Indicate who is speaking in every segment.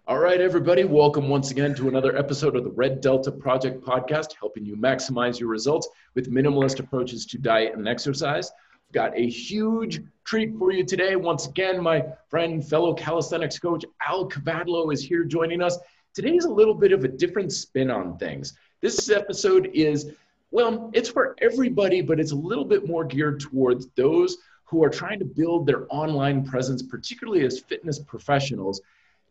Speaker 1: All right, everybody, welcome once again to another episode of the Red Delta Project podcast, helping you maximize your results with minimalist approaches to diet and exercise. We've got a huge treat for you today. Once again, my friend, fellow calisthenics coach, Al Kavadlo is here joining us. Today's a little bit of a different spin on things. This episode is, well, it's for everybody, but it's a little bit more geared towards those who are trying to build their online presence, particularly as fitness professionals,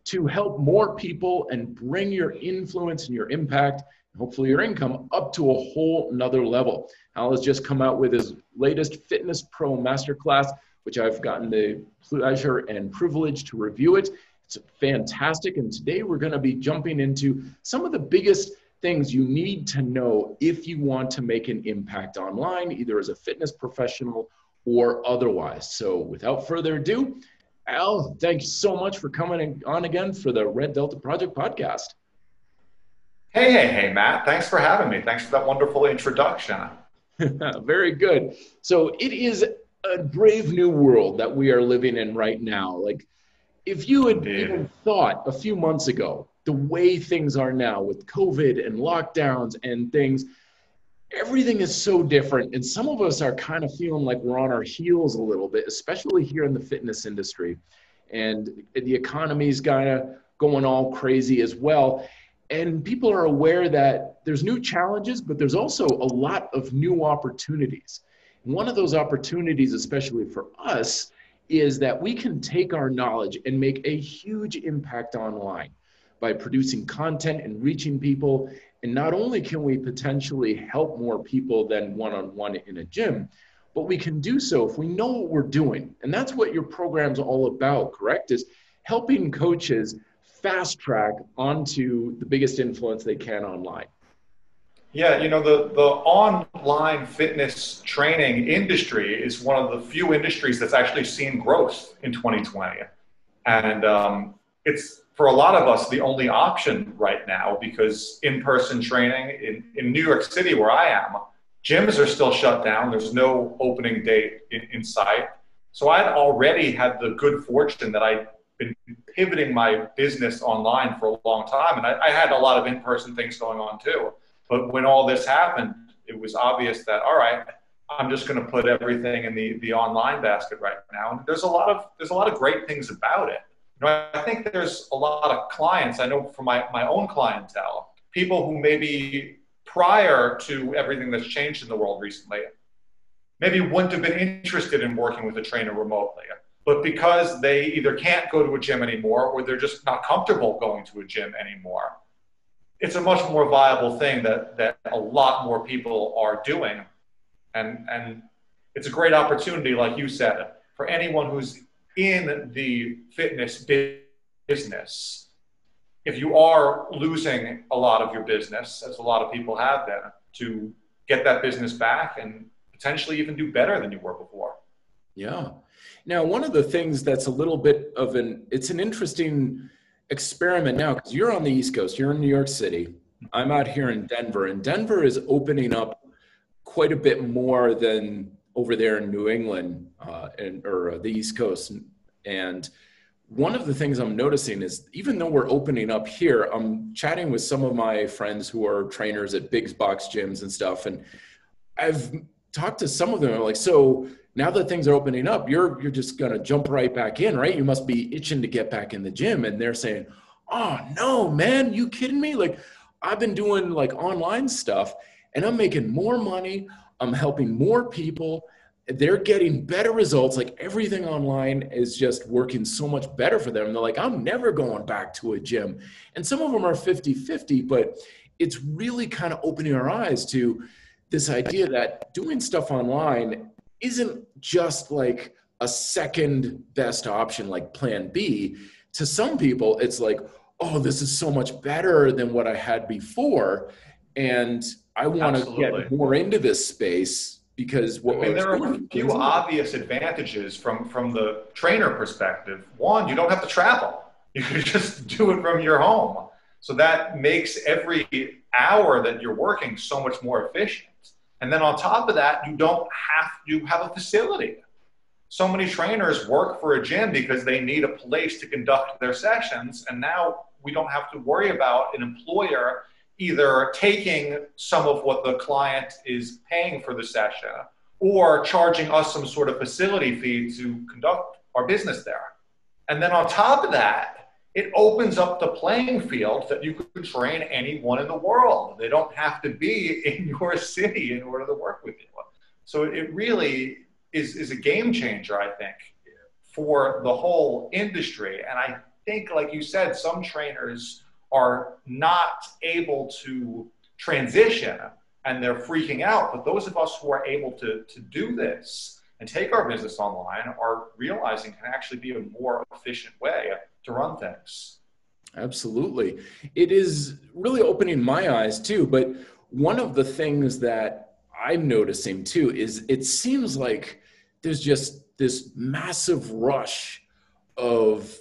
Speaker 1: to help more people and bring your influence and your impact, and hopefully your income, up to a whole nother level. Al has just come out with his latest Fitness Pro Masterclass, which I've gotten the pleasure and privilege to review it. It's fantastic. And today we're going to be jumping into some of the biggest things you need to know if you want to make an impact online, either as a fitness professional or otherwise. So without further ado, Al, thank you so much for coming on again for the Red Delta Project podcast.
Speaker 2: Hey, Matt. Thanks for having me. Thanks for that wonderful introduction.
Speaker 1: Very good. So it is a brave new world that we are living in right now. Like, if you had even thought a few months ago, the way things are now with COVID and lockdowns and things, everything is so different. And some of us are kind of feeling like we're on our heels a little bit, especially here in the fitness industry. And the economy's kind of going all crazy as well. And people are aware that there's new challenges, but there's also a lot of new opportunities. And one of those opportunities, especially for us, is that we can take our knowledge and make a huge impact online by producing content and reaching people. And not only can we potentially help more people than one-on-one in a gym, but we can do so if we know what we're doing. And that's what your program's all about, correct? Is helping coaches fast track onto the biggest influence they can online.
Speaker 2: Yeah, the online fitness training industry is one of the few industries that's actually seen growth in 2020. And it's, for a lot of us, the only option right now, because in-person training in New York City, where I am, gyms are still shut down. There's no opening date in sight. So I'd already had the good fortune that I'd been pivoting my business online for a long time. And I had a lot of in-person things going on too. But when all this happened, it was obvious that, all right, I'm just going to put everything in the online basket right now. And there's a lot of great things about it. I think there's a lot of clients, I know from my own clientele, people who maybe prior to everything that's changed in the world recently, maybe wouldn't have been interested in working with a trainer remotely. But because they either can't go to a gym anymore or they're just not comfortable going to a gym anymore, it's a much more viable thing that a lot more people are doing. And it's a great opportunity, like you said, for anyone who's in the fitness business. If you are losing a lot of your business, as a lot of people have been, to get that business back and potentially even do better than you were before.
Speaker 1: Yeah. Now, one of the things that's a little bit of it's an interesting experiment now, because you're on the East Coast, you're in New York City. I'm out here in Denver, and Denver is opening up quite a bit more than over there in New England or the East Coast. And one of the things I'm noticing is, even though we're opening up here, I'm chatting with some of my friends who are trainers at big box gyms and stuff. And I've talked to some of them, like, so now that things are opening up, you're just going to jump right back in, right? You must be itching to get back in the gym. And they're saying, oh no, man, you kidding me? Like, I've been doing like online stuff and I'm making more money. I'm helping more people. They're getting better results. Like, everything online is just working so much better for them. And they're like, I'm never going back to a gym. And some of them are 50-50, but it's really kind of opening our eyes to this idea that doing stuff online isn't just like a second best option, like plan B. To some people, it's like, oh, this is so much better than what I had before. And I want to get more into this space. Because
Speaker 2: there are a few obvious advantages from the trainer perspective. One, you don't have to travel. You can just do it from your home. So that makes every hour that you're working so much more efficient. And then on top of that, you have a facility. so many trainers work for a gym because they need a place to conduct their sessions. And now we don't have to worry about an employer either taking some of what the client is paying for the session or charging us some sort of facility fee to conduct our business there. And then on top of that, it opens up the playing field that you could train anyone in the world. They don't have to be in your city in order to work with you. So it really is a game changer, I think, for the whole industry. And I think, like you said, some trainers are not able to transition and they're freaking out. But those of us who are able to do this and take our business online are realizing can actually be a more efficient way to run things.
Speaker 1: Absolutely. It is really opening my eyes too. But one of the things that I'm noticing too is it seems like there's just this massive rush of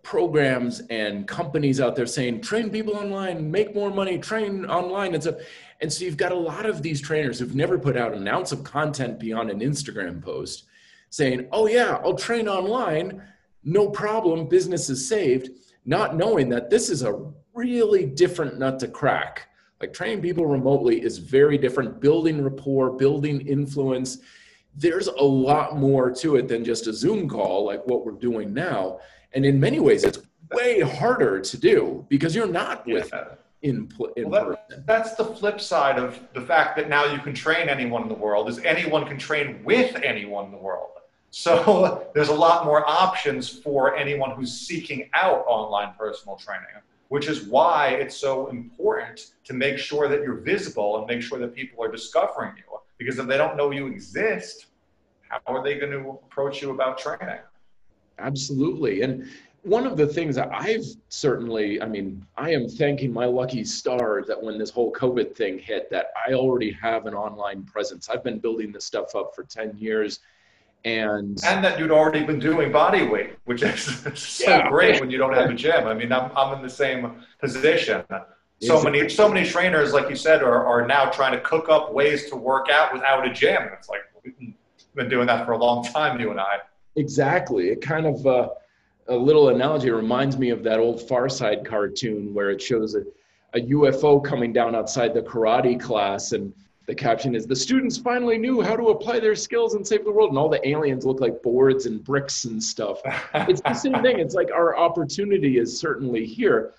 Speaker 1: programs and companies out there saying, train people online, make more money, train online and stuff. And so you've got a lot of these trainers who've never put out an ounce of content beyond an Instagram post saying, oh yeah, I'll train online, no problem, business is saved, not knowing that this is a really different nut to crack. Like training people remotely is very different, building rapport, building influence. There's a lot more to it than just a Zoom call like what we're doing now. And in many ways, it's way harder to do because you're not with in person.
Speaker 2: That's the flip side of the fact that now you can train anyone in the world is anyone can train with anyone in the world. So there's a lot more options for anyone who's seeking out online personal training, which is why it's so important to make sure that you're visible and make sure that people are discovering you. Because if they don't know you exist, how are they going to approach you about training?
Speaker 1: Absolutely. And one of the things that I've certainly, I am thanking my lucky stars that when this whole COVID thing hit, that I already have an online presence. I've been building this stuff up for 10 years. And
Speaker 2: that you'd already been doing body weight, which is so great when you don't have a gym. I'm in the same position. So many trainers, like you said, are now trying to cook up ways to work out without a gym. It's like, we've been doing that for a long time, you and I.
Speaker 1: Exactly. It kind of, a little analogy reminds me of that old Far Side cartoon where it shows a UFO coming down outside the karate class and the caption is, the students finally knew how to apply their skills and save the world. And all the aliens look like boards and bricks and stuff. It's the same thing. It's like our opportunity is certainly here,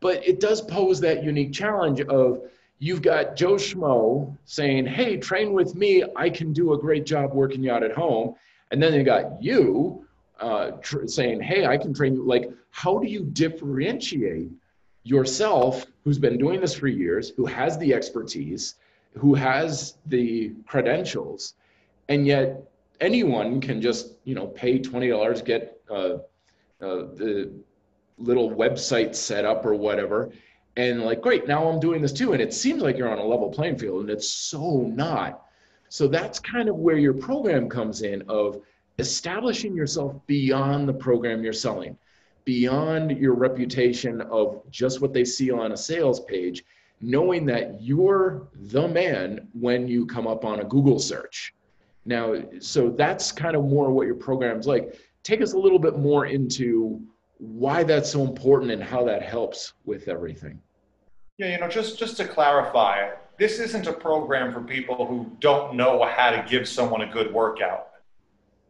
Speaker 1: but it does pose that unique challenge of you've got Joe Schmo saying, hey, train with me. I can do a great job working you out at home. And then you got you saying, hey, I can train you. Like, how do you differentiate yourself, who's been doing this for years, who has the expertise, who has the credentials, and yet anyone can just, pay $20, get the little website set up or whatever, and like, great, now I'm doing this too. And it seems like you're on a level playing field, and it's so not. So that's kind of where your program comes in, of establishing yourself beyond the program you're selling, beyond your reputation of just what they see on a sales page, knowing that you're the man when you come up on a Google search. Now, so that's kind of more what your program's like. Take us a little bit more into why that's so important and how that helps with everything.
Speaker 2: Yeah, just to clarify, this isn't a program for people who don't know how to give someone a good workout.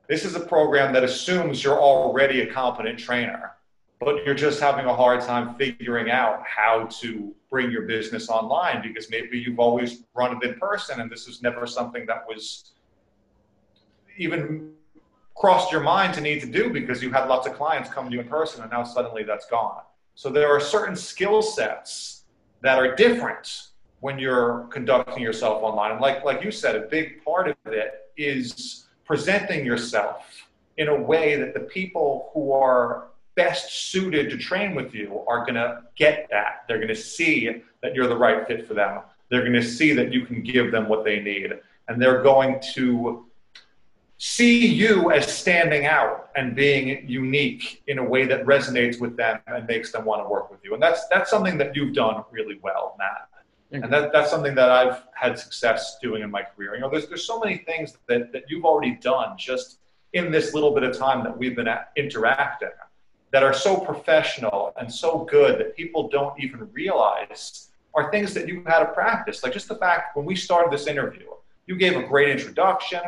Speaker 2: This is a program that assumes you're already a competent trainer, but you're just having a hard time figuring out how to bring your business online because maybe you've always run it in person and this is never something that was even crossed your mind to need to do because you had lots of clients come to you in person and now suddenly that's gone. So there are certain skill sets that are different when you're conducting yourself online. And like you said, a big part of it is presenting yourself in a way that the people who are best suited to train with you are going to get that. They're going to see that you're the right fit for them. They're going to see that you can give them what they need. And they're going to see you as standing out and being unique in a way that resonates with them and makes them want to work with you. And that's something that you've done really well, Matt. And that's something that I've had success doing in my career. There's so many things that you've already done just in this little bit of time that we've been interacting that are so professional and so good that people don't even realize are things that you had to practice. Like just the fact when we started this interview, you gave a great introduction.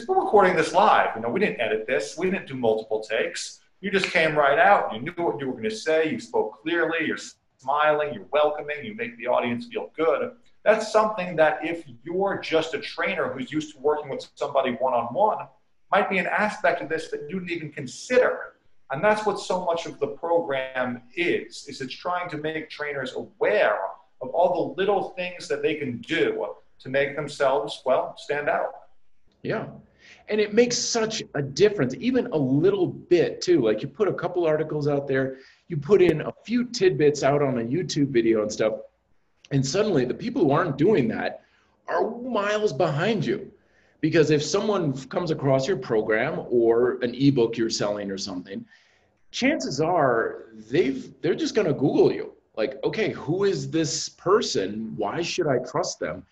Speaker 2: We're recording this live. You know, we didn't edit this. We didn't do multiple takes. You just came right out. You knew what you were going to say. You spoke clearly. You're smiling. You're welcoming. You make the audience feel good. That's something that if you're just a trainer who's used to working with somebody one-on-one, might be an aspect of this that you didn't even consider. And that's what so much of the program is it's trying to make trainers aware of all the little things that they can do to make themselves, well, stand out.
Speaker 1: Yeah. And it makes such a difference, even a little bit too. Like you put a couple articles out there, you put in a few tidbits out on a YouTube video and stuff, and suddenly the people who aren't doing that are miles behind you. Because if someone comes across your program or an ebook you're selling or something, chances are they're just going to Google you. Like, okay, who is this person? Why should I trust them?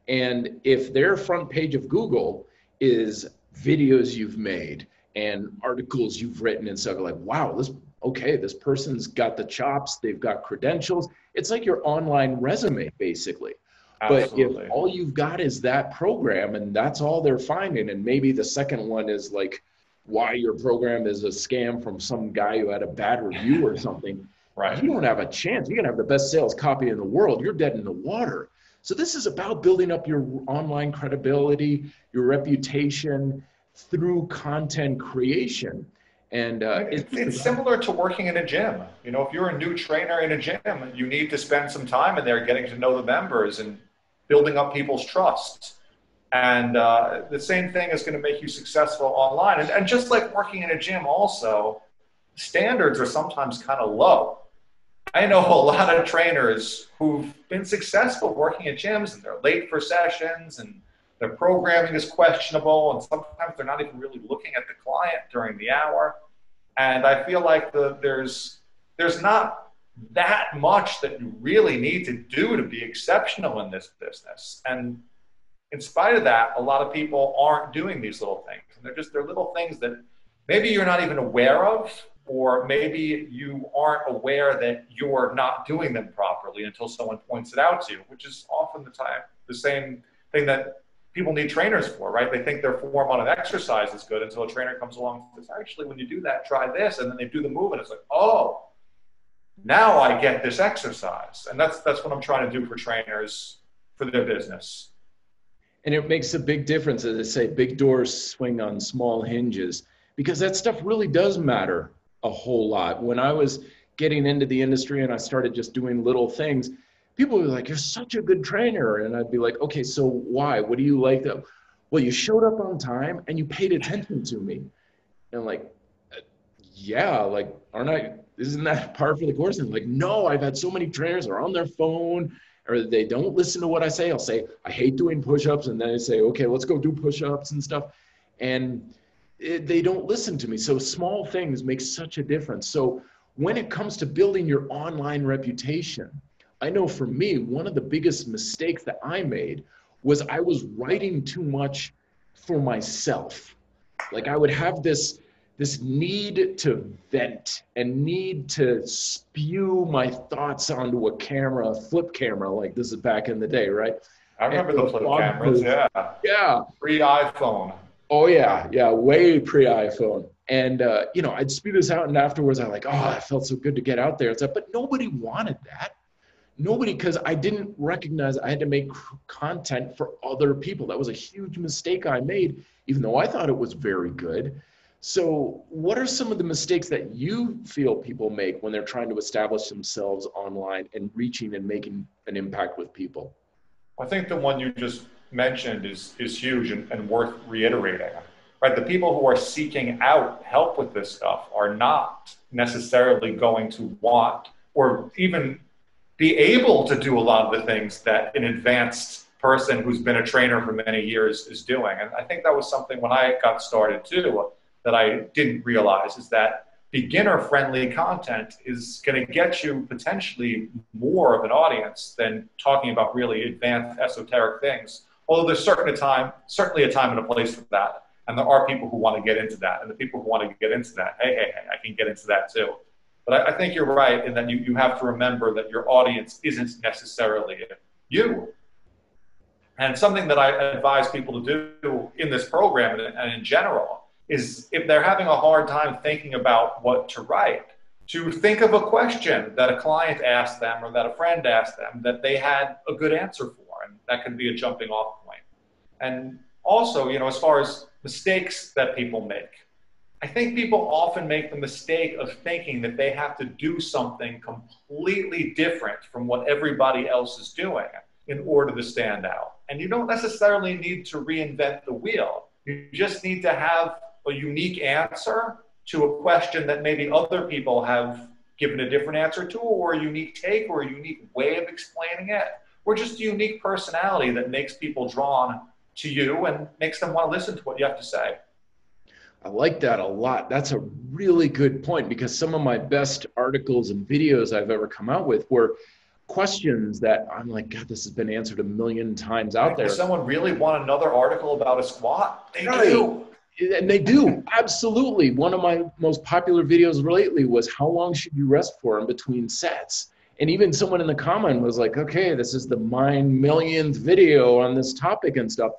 Speaker 1: And if their front page of Google is videos you've made and articles you've written and stuff, like, wow, this person's got the chops, they've got credentials. It's like your online resume, basically. Absolutely. But if all you've got is that program and that's all they're finding, and maybe the second one is like why your program is a scam from some guy who had a bad review or something, right? You don't have a chance. You can have the best sales copy in the world. You're dead in the water. So this is about building up your online credibility, your reputation through content creation. And
Speaker 2: it's similar to working in a gym. You know, if you're a new trainer in a gym, you need to spend some time in there getting to know the members and building up people's trust. And the same thing is going to make you successful online. And just like working in a gym also, standards are sometimes kind of low. I know a lot of trainers who've been successful working at gyms and they're late for sessions and their programming is questionable, and sometimes they're not even really looking at the client during the hour. And I feel like there's not that much that you really need to do to be exceptional in this business. And in spite of that, a lot of people aren't doing these little things. And they're little things that maybe you're not even aware of, or maybe you aren't aware that you're not doing them properly until someone points it out to you, which is often the same thing that people need trainers for, right? They think their form on an exercise is good until a trainer comes along and says, actually, when you do that, try this. And then they do the move and it's like, oh, now I get this exercise. And that's what I'm trying to do for trainers for their business.
Speaker 1: And it makes a big difference, as I say, big doors swing on small hinges, because that stuff really does matter a whole lot. When I was getting into the industry and I started just doing little things, people were like, you're such a good trainer. And I'd be like, okay, so why? What do you like? Well, you showed up on time and you paid attention to me. And like, yeah, like, isn't that par for the course? And like, no, I've had so many trainers are on their phone or they don't listen to what I say. I'll say, I hate doing push-ups. And then I say, okay, let's go do push-ups and stuff. And they don't listen to me. So small things make such a difference. So when it comes to building your online reputation, I know for me, one of the biggest mistakes that I made was I was writing too much for myself. Like I would have this need to vent and need to spew my thoughts onto a camera, a flip camera, like this is back in the day, right?
Speaker 2: I remember the flip cameras, yeah.
Speaker 1: Yeah.
Speaker 2: Pre-iPhone.
Speaker 1: Oh yeah, way pre-iPhone. And I'd spew this out and afterwards I'm like, oh, it felt so good to get out there and stuff. But nobody wanted that. Nobody, because I didn't recognize I had to make content for other people. That was a huge mistake I made, even though I thought it was very good. So what are some of the mistakes that you feel people make when they're trying to establish themselves online and reaching and making an impact with people?
Speaker 2: I think the one you just mentioned is huge and worth reiterating, right? The people who are seeking out help with this stuff are not necessarily going to want or even be able to do a lot of the things that an advanced person who's been a trainer for many years is doing. And I think that was something when I got started too, that I didn't realize, is that beginner-friendly content is going to get you potentially more of an audience than talking about really advanced esoteric things. Although there's certainly a time and a place for that. And there are people who want to get into that. And the people who want to get into that, hey, I can get into that too. But I think you're right in that you have to remember that your audience isn't necessarily you. And something that I advise people to do in this program and in general is if they're having a hard time thinking about what to write, to think of a question that a client asked them or that a friend asked them that they had a good answer for, and that could be a jumping off point. And also, as far as mistakes that people make, I think people often make the mistake of thinking that they have to do something completely different from what everybody else is doing in order to stand out. And you don't necessarily need to reinvent the wheel. You just need to have a unique answer to a question that maybe other people have given a different answer to, or a unique take, or a unique way of explaining it, or just a unique personality that makes people drawn to you and makes them want to listen to what you have to say.
Speaker 1: I like that a lot. That's a really good point, because some of my best articles and videos I've ever come out with were questions that I'm like, God, this has been answered a million times out there.
Speaker 2: Does someone really want another article about a squat? They do.
Speaker 1: And they do, absolutely. One of my most popular videos lately was how long should you rest for in between sets? And even someone in the comment was like, okay, this is the mine millionth video on this topic and stuff.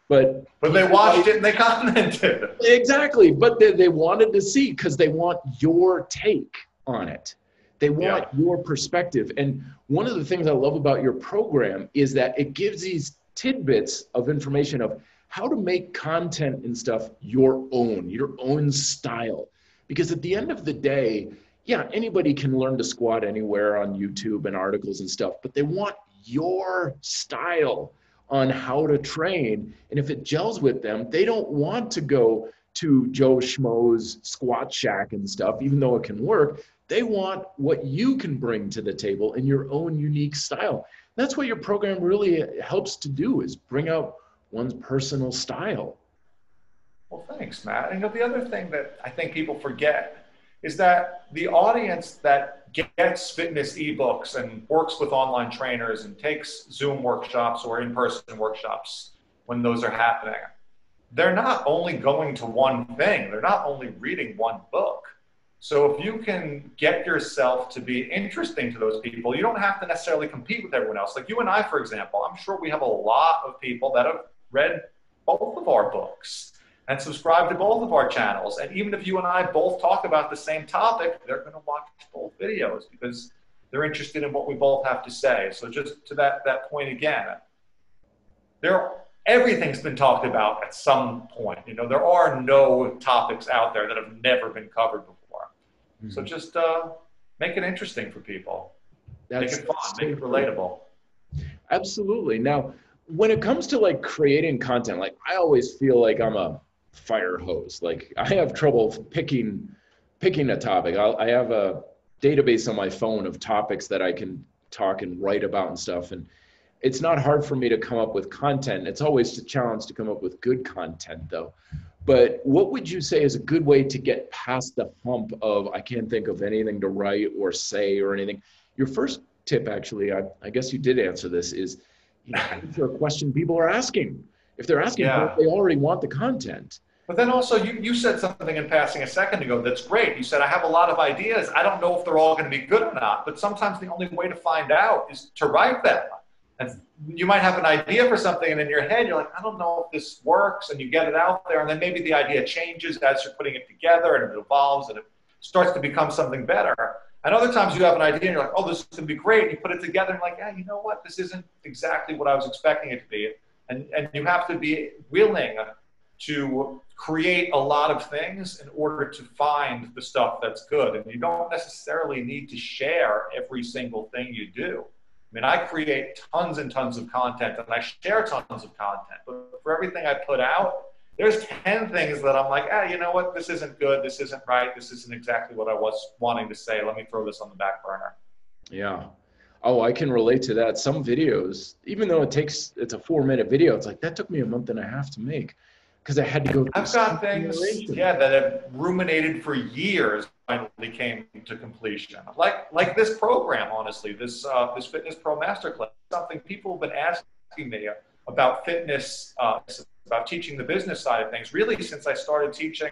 Speaker 1: But
Speaker 2: they watched it and they commented.
Speaker 1: Exactly, but they wanted to see, because they want your take on it. They want your perspective. And one of the things I love about your program is that it gives these tidbits of information of how to make content and stuff your own style. Because at the end of the day, yeah, anybody can learn to squat anywhere on YouTube and articles and stuff, but they want your style on how to train. And if it gels with them, they don't want to go to Joe Schmo's squat shack and stuff, even though it can work. They want what you can bring to the table in your own unique style. That's what your program really helps to do, is bring out one's personal style.
Speaker 2: Well, thanks, Matt. And the other thing that I think people forget is that the audience that gets fitness ebooks and works with online trainers and takes Zoom workshops or in-person workshops when those are happening, they're not only going to one thing, they're not only reading one book. So if you can get yourself to be interesting to those people, you don't have to necessarily compete with everyone else. Like you and I, for example, I'm sure we have a lot of people that have read both of our books and subscribe to both of our channels. And even if you and I both talk about the same topic, they're going to watch both videos because they're interested in what we both have to say. So just to that point again, everything's been talked about at some point. There are no topics out there that have never been covered before. Mm-hmm. So just make it interesting for people. Make it fun, make it relatable.
Speaker 1: Absolutely. Now, when it comes to like creating content, like I always feel like I'm a fire hose. Like I have trouble picking a topic. I have a database on my phone of topics that I can talk and write about and stuff. And it's not hard for me to come up with content. It's always a challenge to come up with good content though. But what would you say is a good way to get past the hump of, I can't think of anything to write or say or anything? Your first tip, actually, I guess you did answer this, is answer a question people are asking. If they're asking for it, they already want the content.
Speaker 2: But then also, you said something in passing a second ago that's great. You said, I have a lot of ideas. I don't know if they're all going to be good or not, but sometimes the only way to find out is to write them. And you might have an idea for something, and in your head, you're like, I don't know if this works, and you get it out there, and then maybe the idea changes as you're putting it together, and it evolves, and it starts to become something better. And other times you have an idea, and you're like, oh, this is going to be great, and you put it together, and you're like, yeah, you know what, this isn't exactly what I was expecting it to be. And you have to be willing to create a lot of things in order to find the stuff that's good. And you don't necessarily need to share every single thing you do. I mean, I create tons and tons of content, and I share tons of content. But for everything I put out, there's 10 things that I'm like, you know what, this isn't good, this isn't right, this isn't exactly what I was wanting to say. Let me throw this on the back burner.
Speaker 1: Yeah. Oh, I can relate to that. Some videos, even though it's a 4-minute video, it's like, that took me a month and a half to make because I had to go through.
Speaker 2: I've got things, that have ruminated for years, finally came to completion. Like this program, honestly, this Fitness Pro Masterclass, something people have been asking me about fitness about teaching the business side of things, really since I started teaching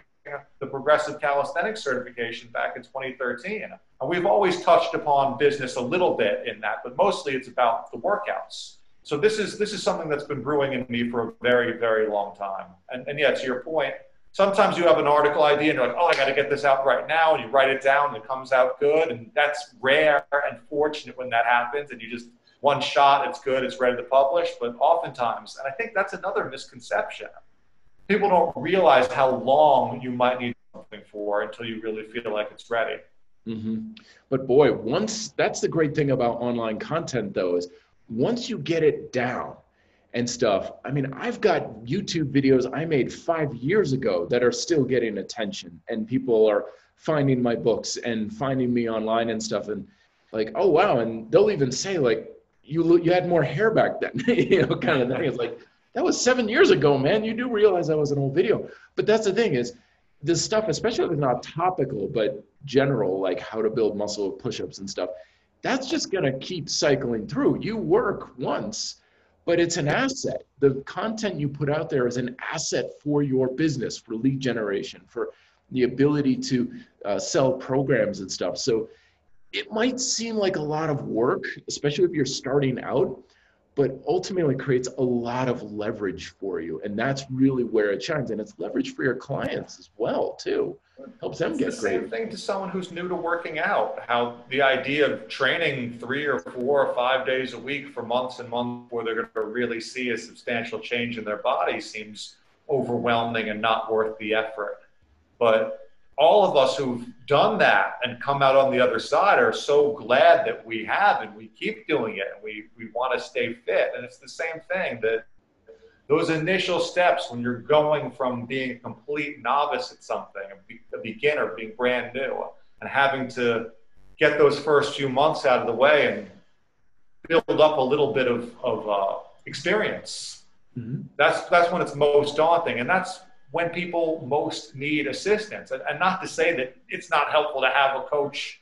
Speaker 2: the progressive calisthenics certification back in 2013. And we've always touched upon business a little bit in that, but mostly it's about the workouts. So this is something that's been brewing in me for a very, very long time. And yeah, to your point, sometimes you have an article idea and you're like, oh, I got to get this out right now. And you write it down and it comes out good. And that's rare and fortunate when that happens. And you just, one shot, it's good, it's ready to publish. But oftentimes, and I think that's another misconception, people don't realize how long you might need something for until you really feel like it's ready.
Speaker 1: Mm-hmm. But boy, that's the great thing about online content though, is once you get it down and stuff, I mean, I've got YouTube videos I made 5 years ago that are still getting attention, and people are finding my books and finding me online and stuff, and like, oh wow, and they'll even say like, you had more hair back then, kind of thing. It's like, that was 7 years ago, man. You do realize that was an old video. But that's the thing is, this stuff, especially if it's not topical, but general, like how to build muscle with push-ups and stuff, that's just going to keep cycling through. You work once, but it's an asset. The content you put out there is an asset for your business, for lead generation, for the ability to sell programs and stuff. So it might seem like a lot of work, especially if you're starting out, but ultimately creates a lot of leverage for you. And that's really where it shines. And it's leverage for your clients as well, too. Helps them get great.
Speaker 2: Same thing to someone who's new to working out, how the idea of training 3 or 4 or 5 days a week for months and months before they're going to really see a substantial change in their body seems overwhelming and not worth the effort. But all of us who've done that and come out on the other side are so glad that we have, and we keep doing it, and we want to stay fit. And it's the same thing, that those initial steps when you're going from being a complete novice at something, a beginner, being brand new, and having to get those first few months out of the way and build up a little bit of experience. Mm-hmm. That's when it's most daunting, and that's when people most need assistance. And not to say that it's not helpful to have a coach,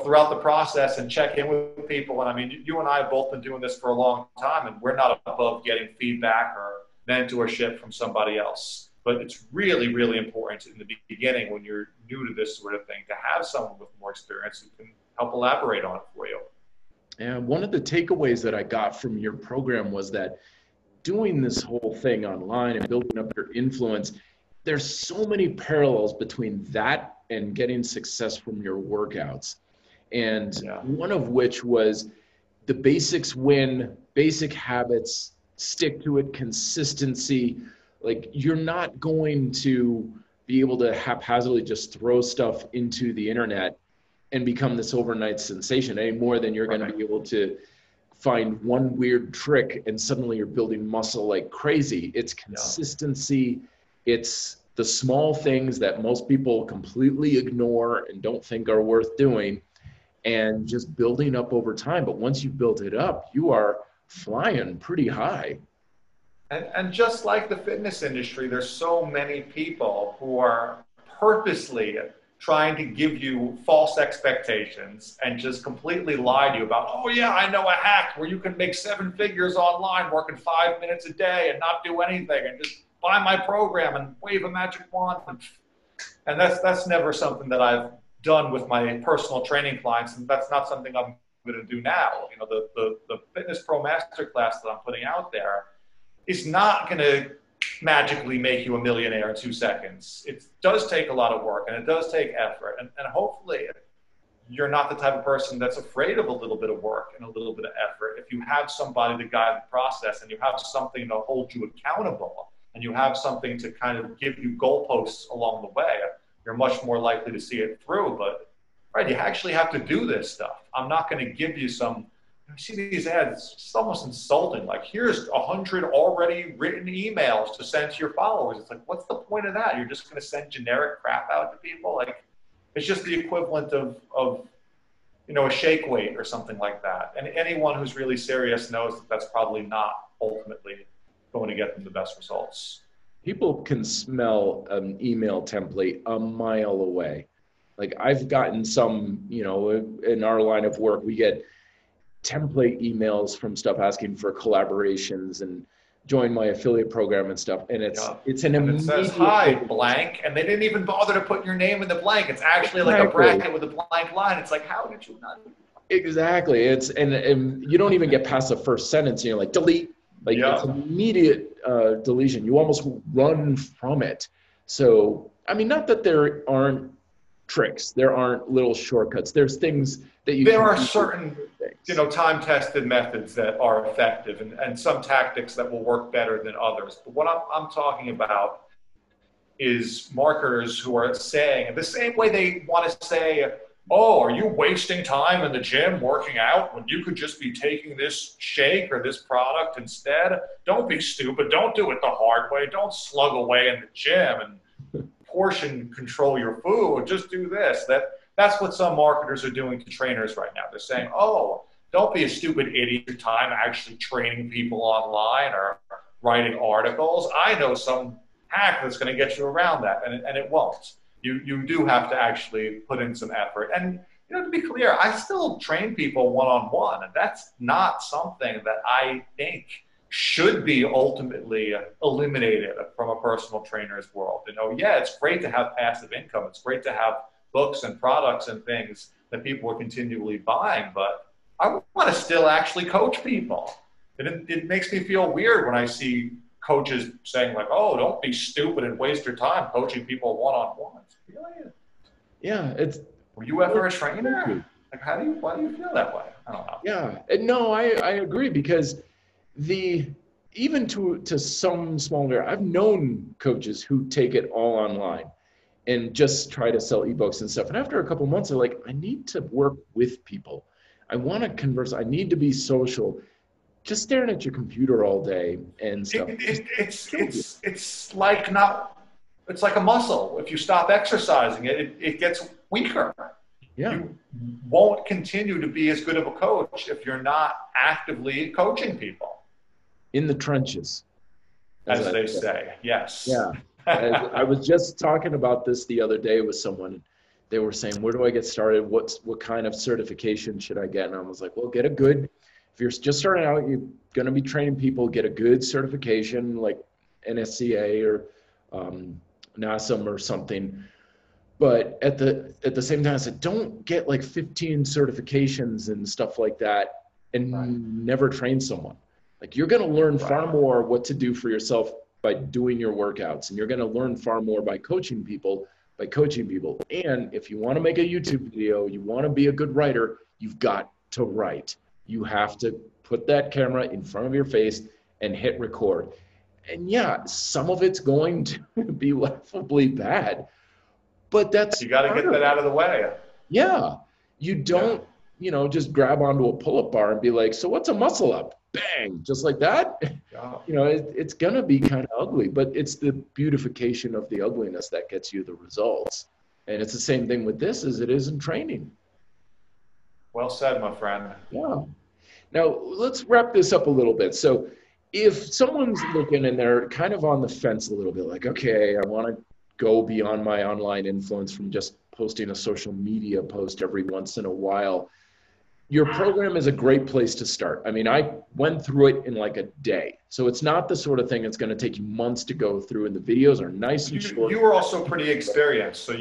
Speaker 2: throughout the process and check in with people. And I mean, you and I have both been doing this for a long time, and we're not above getting feedback or mentorship from somebody else. But it's really, really important in the beginning, when you're new to this sort of thing, to have someone with more experience who can help elaborate on it for you.
Speaker 1: And one of the takeaways that I got from your program was that doing this whole thing online and building up your influence, there's so many parallels between that and getting success from your workouts. And one of which was the basics win, basic habits, stick to it, consistency. Like, you're not going to be able to haphazardly just throw stuff into the internet and become this overnight sensation any more than you're going to be able to find one weird trick and suddenly you're building muscle like crazy. It's consistency. It's the small things that most people completely ignore and don't think are worth doing, and just building up over time. But once you build it up, you are flying pretty high.
Speaker 2: And just like the fitness industry, there's so many people who are purposely trying to give you false expectations and just completely lie to you about, oh yeah, I know a hack where you can make 7 figures online working 5 minutes a day and not do anything, and just buy my program and wave a magic wand. And that's never something that I've done with my personal training clients, and that's not something I'm going to do now. The Fitness Pro Masterclass that I'm putting out there is not going to magically make you a millionaire in 2 seconds. It does take a lot of work, and it does take effort. And hopefully you're not the type of person that's afraid of a little bit of work and a little bit of effort. If you have somebody to guide the process, and you have something to hold you accountable, and you have something to kind of give you goalposts along the way, you're much more likely to see it through. But you actually have to do this stuff. I'm not going to give you some, I see these ads, it's almost insulting. Like, here's 100 already written emails to send to your followers. It's like, what's the point of that? You're just going to send generic crap out to people? Like, it's just the equivalent of a shake weight or something like that. And anyone who's really serious knows that that's probably not ultimately going to get them the best results.
Speaker 1: People can smell an email template a mile away. Like, I've gotten some, in our line of work, we get template emails from stuff asking for collaborations and join my affiliate program and stuff. And
Speaker 2: Yeah.
Speaker 1: it's an
Speaker 2: And it says,
Speaker 1: immediate
Speaker 2: hi, blank. And they didn't even bother to put your name in the blank. It's actually like a
Speaker 1: exactly.
Speaker 2: bracket with a blank line. It's like, how did you not?
Speaker 1: Exactly. And you don't even get past the first sentence. You're like, delete. Like it's
Speaker 2: Yeah.
Speaker 1: immediate deletion. You almost run from it. So, I mean, not that there aren't tricks. There aren't little shortcuts. There's things that you
Speaker 2: There
Speaker 1: can
Speaker 2: are
Speaker 1: do.
Speaker 2: certain, time-tested methods that are effective and some tactics that will work better than others. But what I'm talking about is marketers who are saying, the same way they want to say, oh, are you wasting time in the gym working out when you could just be taking this shake or this product instead? Don't be stupid. Don't do it the hard way. Don't slug away in the gym and portion control your food. Just do this. That's what some marketers are doing to trainers right now. They're saying, oh, don't be a stupid idiot your time actually training people online or writing articles. I know some hack that's going to get you around that, and it won't. You do have to actually put in some effort. And to be clear, I still train people one-on-one, and that's not something that I think should be ultimately eliminated from a personal trainer's world. Yeah, it's great to have passive income. It's great to have books and products and things that people are continually buying, but I want to still actually coach people. It makes me feel weird when I see coaches saying like, oh, don't be stupid and waste your time coaching people one-on-one. Really?
Speaker 1: Yeah.
Speaker 2: Were you ever a trainer? Like, why do you feel that way? I don't know.
Speaker 1: Yeah. No, I agree, because even to some smaller, I've known coaches who take it all online and just try to sell ebooks and stuff. And after a couple of months, they're like, I need to work with people. I want to converse. I need to be social. Just staring at your computer all day and stuff.
Speaker 2: It's like a muscle. If you stop exercising it, it gets weaker.
Speaker 1: Yeah.
Speaker 2: You won't continue to be as good of a coach if you're not actively coaching people.
Speaker 1: In the trenches.
Speaker 2: As they say, yes.
Speaker 1: Yeah. I was just talking about this the other day with someone. They were saying, where do I get started? What kind of certification should I get? And I was like, well, if you're just starting out, you're going to be training people, get a good certification like NSCA or NASM or something. But at the same time, I said, don't get like 15 certifications and stuff like that and never train someone. Like, you're going to learn far more what to do for yourself by doing your workouts, and you're going to learn far more by coaching people. And if you want to make a YouTube video, you want to be a good writer, you've got to write. You have to put that camera in front of your face and hit record. And yeah, some of it's going to be laughably bad, but
Speaker 2: you got to get that out of the way.
Speaker 1: Yeah. You don't, just grab onto a pull-up bar and be like, so what's a muscle up? Bang, just like that. Yeah. It's going to be kind of ugly, but it's the beautification of the ugliness that gets you the results. And it's the same thing with this as it is in training.
Speaker 2: Well said, my friend.
Speaker 1: Yeah. Now, let's wrap this up a little bit. So if someone's looking and they're kind of on the fence a little bit, like, okay, I want to go beyond my online influence from just posting a social media post every once in a while, your program is a great place to start. I mean, I went through it in like a day. So it's not the sort of thing that's going to take you months to go through, and the videos are nice and short.
Speaker 2: You were also pretty experienced. So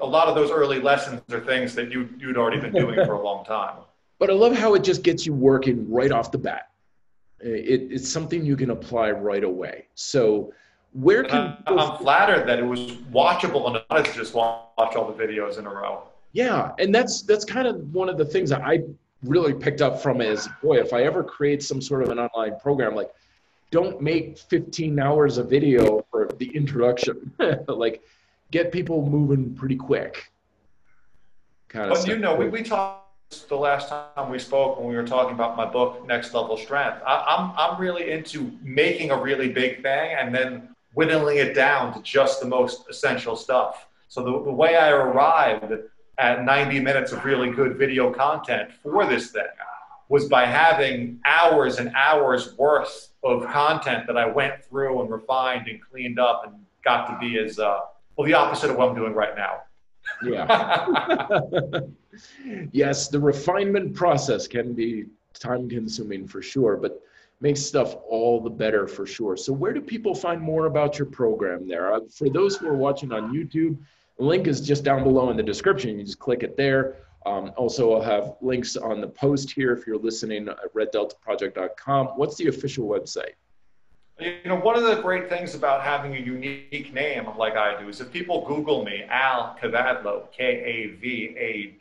Speaker 2: a lot of those early lessons are things that you'd already been doing for a long time.
Speaker 1: But I love how it just gets you working right off the bat. It's something you can apply right away. So
Speaker 2: I'm flattered that it was watchable and not to just watch all the videos in a row.
Speaker 1: Yeah, and that's kind of one of the things that I really picked up from is, boy, if I ever create some sort of an online program, like, don't make 15 hours of video for the introduction. Like, get people moving pretty quick.
Speaker 2: But we talked the last time we spoke when we were talking about my book, Next Level Strength. I'm really into making a really big thing and then whittling it down to just the most essential stuff. So the way I arrived at 90 minutes of really good video content for this thing was by having hours and hours worth of content that I went through and refined and cleaned up and got to be as, the opposite of what I'm doing right now.
Speaker 1: Yeah. Yes, the refinement process can be time consuming for sure, but makes stuff all the better for sure. So where do people find more about your program there? For those who are watching on YouTube, the link is just down below in the description. You just click it there. Also, I'll have links on the post here if you're listening at reddeltaproject.com. What's the official website?
Speaker 2: You know, one of the great things about having a unique name like I do is if people Google me, Al Kavadlo, Kavadlo,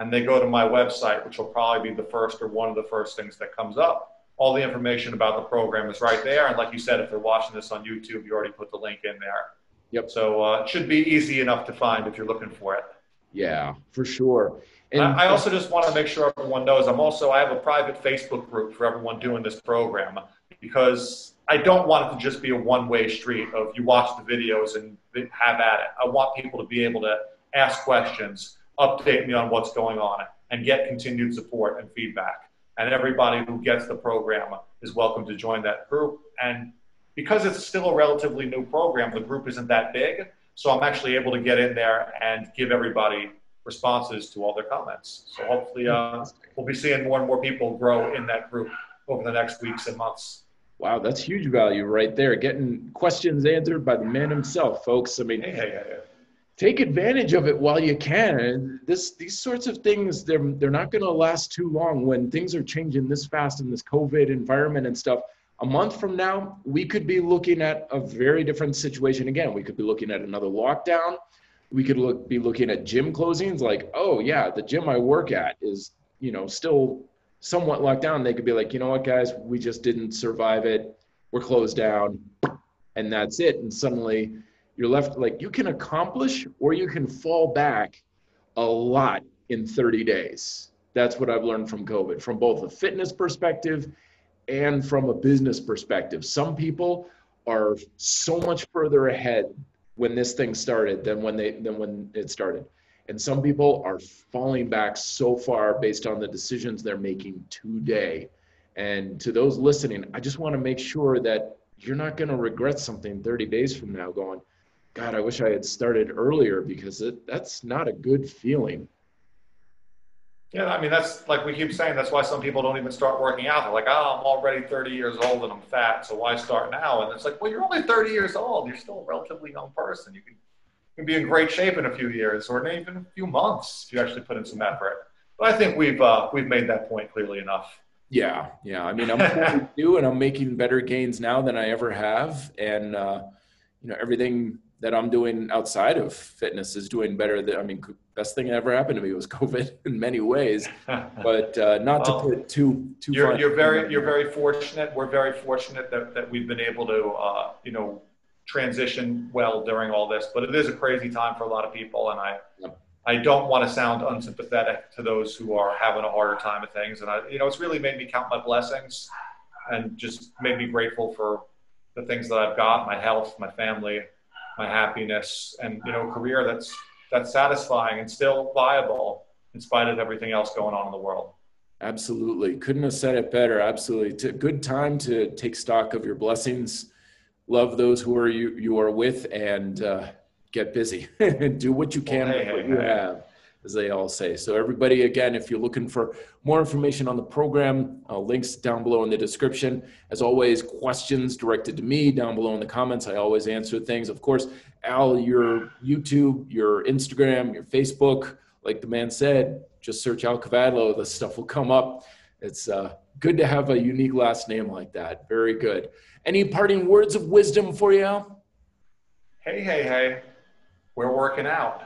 Speaker 2: and they go to my website, which will probably be the first or one of the first things that comes up, all the information about the program is right there. And like you said, if they're watching this on YouTube, you already put the link in there.
Speaker 1: Yep.
Speaker 2: So it should be easy enough to find if you're looking for it.
Speaker 1: Yeah, for sure. And
Speaker 2: I also just want to make sure everyone knows I have a private Facebook group for everyone doing this program, because I don't want it to just be a one-way street of you watch the videos and have at it. I want people to be able to ask questions, update me on what's going on, and get continued support and feedback. And everybody who gets the program is welcome to join that group. And because it's still a relatively new program, the group isn't that big, so I'm actually able to get in there and give everybody responses to all their comments. So hopefully we'll be seeing more and more people grow in that group over the next weeks and months.
Speaker 1: Wow, that's huge value right there. Getting questions answered by the man himself, folks. I mean, take advantage of it while you can. And these sorts of things, they're not going to last too long when things are changing this fast in this COVID environment and stuff. A month from now, we could be looking at a very different situation again. We could be looking at another lockdown. We could be looking at gym closings, like, oh yeah, the gym I work at is, still somewhat locked down. They could be like, you know what, guys, we just didn't survive it. We're closed down, and that's it. And suddenly you're left, like, you can accomplish or you can fall back a lot in 30 days. That's what I've learned from COVID, from both a fitness perspective and from a business perspective. Some people are so much further ahead when this thing started than when it started. And some people are falling back so far based on the decisions they're making today. And to those listening, I just want to make sure that you're not going to regret something 30 days from now going, God, I wish I had started earlier, because that's not a good feeling.
Speaker 2: Yeah, I mean, that's like we keep saying, that's why some people don't even start working out. They're like, oh, I'm already 30 years old and I'm fat, so why start now? And it's like, well, you're only 30 years old. You're still a relatively young person. You can be in great shape in a few years or even a few months if you actually put in some effort. But I think we've made that point clearly enough.
Speaker 1: Yeah. I mean, I'm 42 and I'm making better gains now than I ever have. And, everything that I'm doing outside of fitness is doing better. Best thing that ever happened to me was COVID in many ways, but not to put too.
Speaker 2: You're very fortunate. We're very fortunate that we've been able to, transition well during all this, but it is a crazy time for a lot of people. And I don't want to sound unsympathetic to those who are having a harder time of things. And it's really made me count my blessings and just made me grateful for the things that I've got, my health, my family, my happiness, and a career that's satisfying and still viable in spite of everything else going on in the world.
Speaker 1: Absolutely. Couldn't have said it better. Absolutely. It's a good time to take stock of your blessings, love those who you are with, and get busy and do what you can with what you have, as they all say. So everybody, again, if you're looking for more information on the program, links down below in the description. As always, questions directed to me down below in the comments. I always answer things. Of course, Al, your YouTube, your Instagram, your Facebook, like the man said, just search Al Kavadlo. The stuff will come up. It's good to have a unique last name like that. Very good. Any parting words of wisdom for you, Al?
Speaker 2: Hey. We're working out.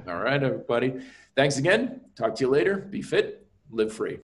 Speaker 1: All right, everybody. Thanks again. Talk to you later. Be fit, live free.